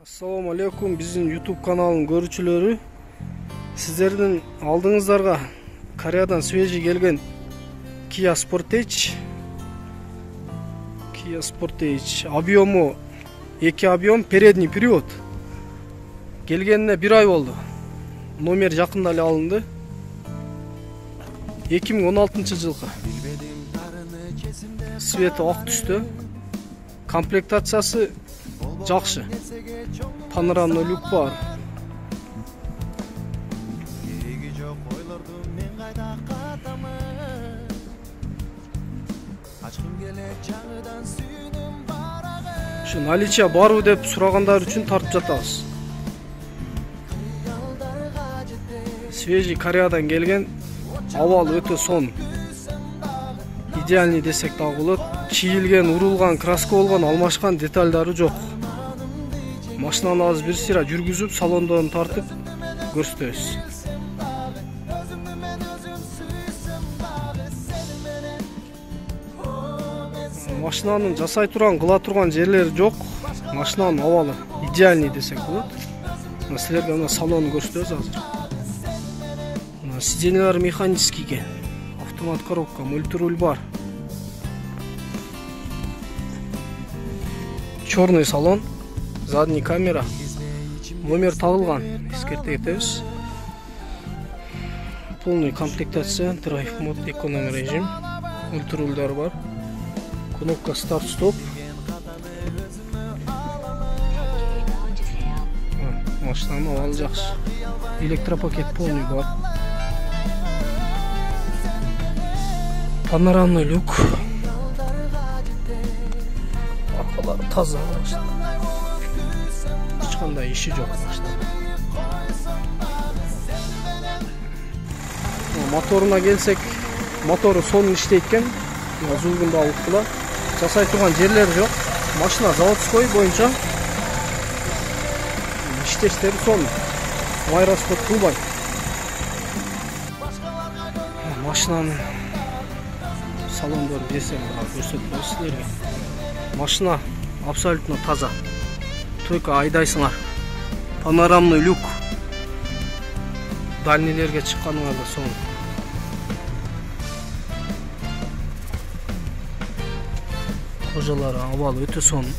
Assalamu alaikum, bizim YouTube kanalının görücüleri. Sizlerden aldığınızlarga Koreyadan свежий gelgen Kia Sportage. Kia Sportage объему 2 объем, передний привод. Gelgenine 1 ay oldu. Номер жақында эле алынды. 2016 жылғы. Светі ақ түсті. Комплектациясы жақсы. Panoramlı люк бар. Şu наличие барбы деп сурагандар үчүн тартып жатабыз. Свежий Кореядан келген, абалы өтө сонун. Идеальный десек дагы болот. Чийилген, урулган, краска болгон, алмашкан деталдары жок. Машинаны азыр бир сыйра жүргүзүп, салондон тартып көрсөтөбүз. Машинанын жасай турган, кыла турган жерлери жок. Машинанын абалы идеальный десек болот. Силерге мына салонун көрсөтөбүз азыр. Сиденьялар механический экен. Автомат коробка, мультируль бар. Черный салон, задний камера. Номер тагылган. Эскерте кетебиз. Полный комплектация, драйв мод, эконом режим. Мультирульдар бар. Кнопка старт-стоп. Машинанын абалы жакшы. Электропакет полный бар. Панорамный люк. Аркалары таза машина. Эч кандай иши жок машина. Моторуна келсек, мотору сонун иштейт экен. Зулгунда уктула. Жасай турган жерлери жок. Машина заводской боюнча иштештери сонун. Майрасход кылбайт. Машинанын салондор десем көрсөтөбүз силерге. Машина абсолютно таза. Только айдайсыңар. Панорамный люк. Дальнийлерге чыкканыңарда сонун. Кожалары абалы өтө сонун.